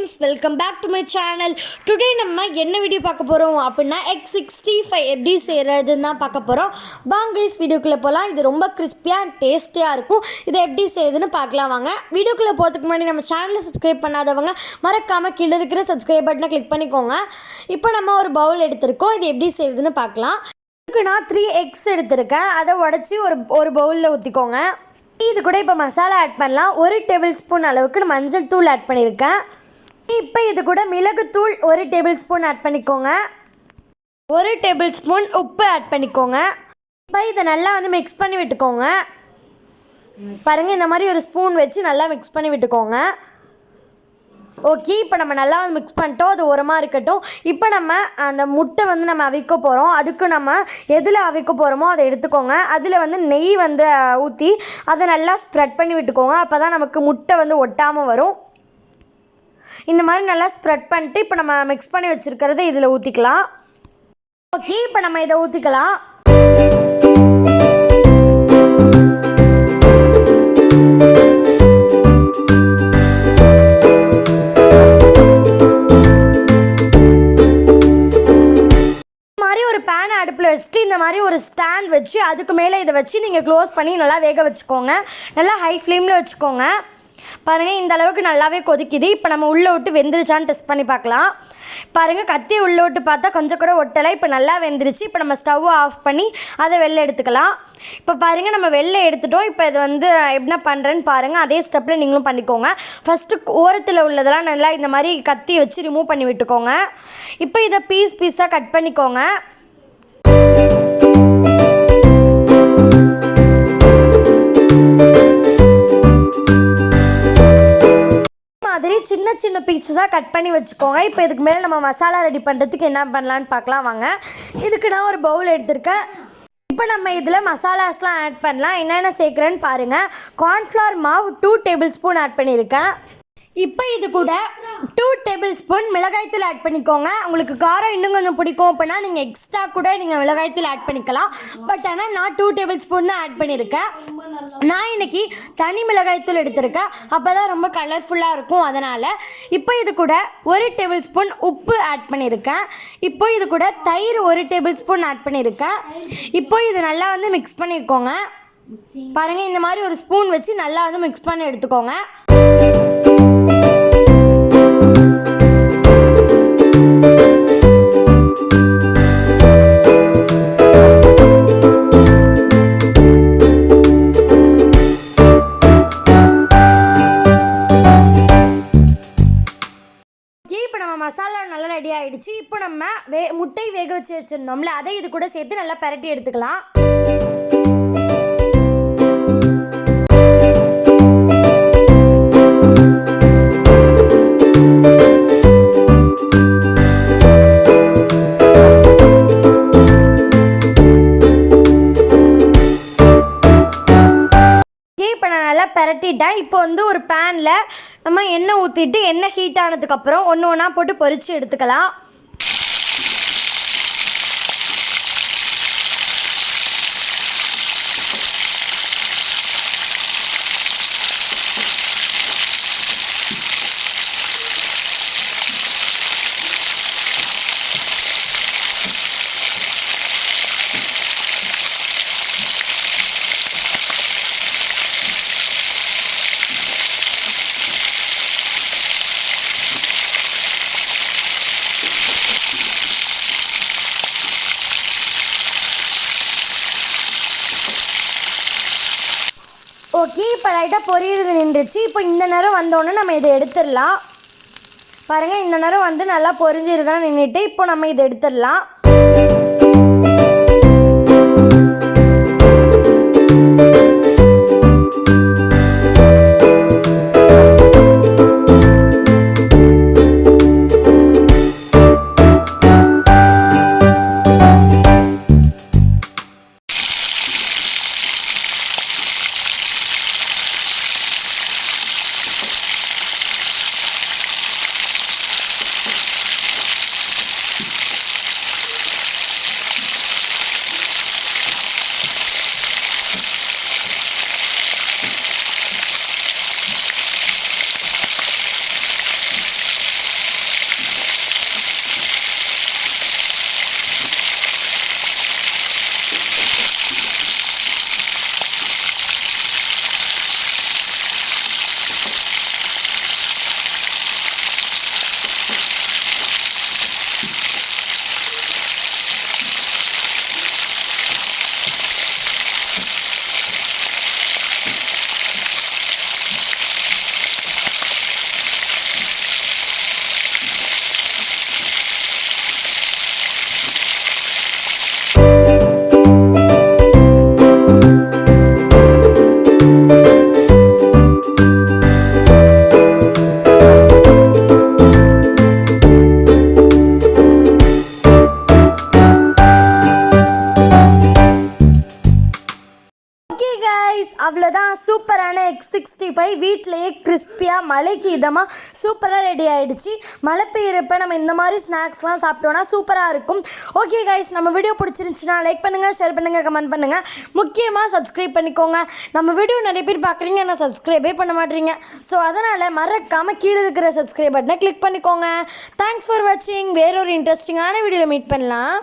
Friends, welcome back to my channel. Today நம்ம என்ன video பார்க்க போகிறோம் அப்படின்னா X65 எப்படி செய்கிறதுன்னு தான் பார்க்க போகிறோம். வாங்க கைஸ் வீடியோக்குள்ளே போகலாம். இது ரொம்ப கிறிஸ்பியாக டேஸ்டியாக இருக்கும். இதை எப்படி செய்யுதுன்னு பார்க்கலாம் வாங்க. வீடியோக்குள்ளே போகிறதுக்கு முன்னாடி நம்ம சேனலை சப்ஸ்கிரைப் பண்ணாதவங்க மறக்காமல் கீழே இருக்கிற சப்ஸ்கிரைப் பட்டனை கிளிக் பண்ணிக்கோங்க. இப்போ நம்ம ஒரு பவுல் எடுத்திருக்கோம். இது எப்படி செய்யுதுன்னு பார்க்கலாம். இதுக்கு நான் 3 eggs எடுத்திருக்கேன். அதை உடச்சி ஒரு பவுலில் ஊற்றிக்கோங்க. இது கூட இப்போ மசாலா ஆட் பண்ணலாம். 1 டேபிள் ஸ்பூன் அளவுக்கு மஞ்சள் தூள் ஆட் பண்ணியிருக்கேன். இப்போ இது கூட மிளகுத்தூள் 1 டேபிள் ஸ்பூன் ஆட் பண்ணிக்கோங்க. 1 டேபிள் ஸ்பூன் உப்பு ஆட் பண்ணிக்கோங்க. இப்போ இதை நல்லா மிக்ஸ் பண்ணி விட்டுக்கோங்க. பாருங்கள், இந்த மாதிரி ஒரு ஸ்பூன் வச்சு நல்லா மிக்ஸ் பண்ணி விட்டுக்கோங்க. ஓகே, இப்போ நம்ம நல்லா மிக்ஸ் பண்ணிட்டோம். அது ஓரமாக இருக்கட்டும். இப்போ நம்ம அந்த முட்டை நம்ம அவிக்க போகிறோம். அதுக்கு நம்ம எதில் அவிக்க போகிறோமோ அதை எடுத்துக்கோங்க. அதில் நெய் ஊற்றி அதை நல்லா ஸ்ப்ரெட் பண்ணி விட்டுக்கோங்க. அப்போ தான் நமக்கு முட்டை ஒட்டாமல் வரும். இந்த மாதிரி நல்லா ஸ்ப்ரெட் பண்ணிட்டு இப்போ நம்ம மிக்ஸ் பண்ணி வச்சுருக்கிறத இதில் ஊற்றிக்கலாம். ஓகே, இப்போ நம்ம இதை ஊற்றிக்கலாம். அடுப்பில் வச்சுட்டு இந்த மாதிரி ஒரு ஸ்டாண்ட் வச்சு அதுக்கு மேலே இதை வச்சு நீங்கள் க்ளோஸ் பண்ணி நல்லா வேக வச்சுக்கோங்க. நல்லா ஹை ஃப்ளேமில் வச்சுக்கோங்க. பாருங்கள், இந்த அளவுக்கு நல்லாவே கொதிக்குது. இப்போ நம்ம உள்ளே விட்டு வெந்துருச்சான்னு டெஸ்ட் பண்ணி பார்க்கலாம். பாருங்கள், கத்தி உள்ளே விட்டு பார்த்தா கொஞ்சம் கூட ஒட்டலை. இப்போ நல்லா வெந்துருச்சு. இப்போ நம்ம ஸ்டவ்வை ஆஃப் பண்ணி அதை வெளில எடுத்துக்கலாம். இப்போ பாருங்கள், நம்ம வெளில எடுத்துட்டோம். இப்போ இது என்ன பண்ணுறேன்னு பாருங்கள். அதே ஸ்டெப்பில் நீங்களும் பண்ணிக்கோங்க. ஃபஸ்ட்டு ஓரத்தில் உள்ளதெல்லாம் நல்லா இந்த மாதிரி கத்தி வச்சு ரிமூவ் பண்ணி விட்டுக்கோங்க. இப்போ இதை பீஸாக கட் பண்ணிக்கோங்க. மாதிரி சின்ன சின்ன பீஸஸாக கட் பண்ணி வச்சுக்கோங்க. இப்போ இதுக்கு மேலே நம்ம மசாலா ரெடி பண்ணுறதுக்கு என்ன பண்ணலான்னு பார்க்கலாம் வாங்க. இதுக்கு நான் ஒரு பவுல் எடுத்திருக்கேன். இப்போ நம்ம இதில் மசாலாஸ்லாம் ஆட் பண்ணலாம். என்னென்ன சேர்க்குறேன்னு பாருங்கள். கார்ன்ஃப்ளவர் மாவு 2 டேபிள் ஸ்பூன் ஆட் பண்ணியிருக்கேன். இப்போ இது கூட 2 டேபிள் ஸ்பூன் மிளகாய்த்தூள் ஆட் பண்ணிக்கோங்க. உங்களுக்கு காரம் இன்னும் கொஞ்சம் பிடிக்கும் அப்படின்னா நீங்கள் எக்ஸ்ட்ரா கூட நீங்கள் மிளகாய்த்தூள் ஆட் பண்ணிக்கலாம். பட் ஆனால் நான் 2 டேபிள் ஸ்பூன் தான் ஆட் பண்ணியிருக்கேன். நான் இன்றைக்கி தனி மிளகாய்த்தூள் எடுத்திருக்கேன். அப்போ தான் ரொம்ப கலர்ஃபுல்லாக இருக்கும், அதனால். இப்போ இது கூட 1 டேபிள் ஸ்பூன் உப்பு ஆட் பண்ணியிருக்கேன். இப்போ இது கூட தயிர் 1 டேபிள் ஸ்பூன் ஆட் பண்ணியிருக்கேன். இப்போ இது நல்லா மிக்ஸ் பண்ணியிருக்கோங்க. பாருங்கள், இந்த மாதிரி ஒரு ஸ்பூன் வச்சு நல்லா மிக்ஸ் பண்ணி எடுத்துக்கோங்க. இப்போ நம்ம மசாலா நல்லா ரெடி ஆகிடுச்சு. இப்போ நம்ம முட்டை வேக வச்சு வச்சுருந்தோம்ல, அதை இது கூட சேர்த்து நல்லா பரட்டி எடுத்துக்கலாம். இப்போ நான் நல்லா பரட்டிட்டேன். இப்போ ஒரு பேனில் நம்ம எண்ணெய் ஊற்றிட்டு எண்ணெய் ஹீட் ஆனதுக்கப்புறம் ஒன்று ஒன்றா போட்டு பொரித்து எடுத்துக்கலாம். ஓகே, இப்போ லைட்டாக பொரியிறது நின்றுச்சு. இப்போ இந்த நேரம் வந்தோடனே நம்ம இதை எடுத்துடலாம். பாருங்கள், இந்த நேரம் நல்லா பொரிஞ்சிருதான் நின்றுட்டு இப்போ நம்ம இதை எடுத்துடலாம். X65 வீட்டிலேயே கிறிஸ்பியாக மழைக்கு இதமாக சூப்பராக ரெடி ஆகிடுச்சு. மழை பெய்யறப்ப நம்ம இந்த மாதிரி ஸ்நாக்ஸ்லாம் சாப்பிட்டோன்னா சூப்பராக இருக்கும். ஓகே கைஸ், நம்ம வீடியோ பிடிச்சிருந்துச்சுன்னா லைக் பண்ணுங்கள், ஷேர் பண்ணுங்கள், கமெண்ட் பண்ணுங்கள். முக்கியமாக சப்ஸ்கிரைப் பண்ணிக்கோங்க. நம்ம வீடியோ நிறைய பேர் பார்க்குறீங்க, ஆனால் சப்ஸ்கிரைபே பண்ண மாட்டீங்க. ஸோ அதனால் மறக்காமல் கீழே இருக்கிற சப்ஸ்கிரைப் பட்டனை கிளிக் பண்ணிக்கோங்க. தேங்க்ஸ் ஃபார் வாட்சிங். வேறொரு இன்ட்ரெஸ்டிங்கான வீடியோவில் மீட் பண்ணலாம்.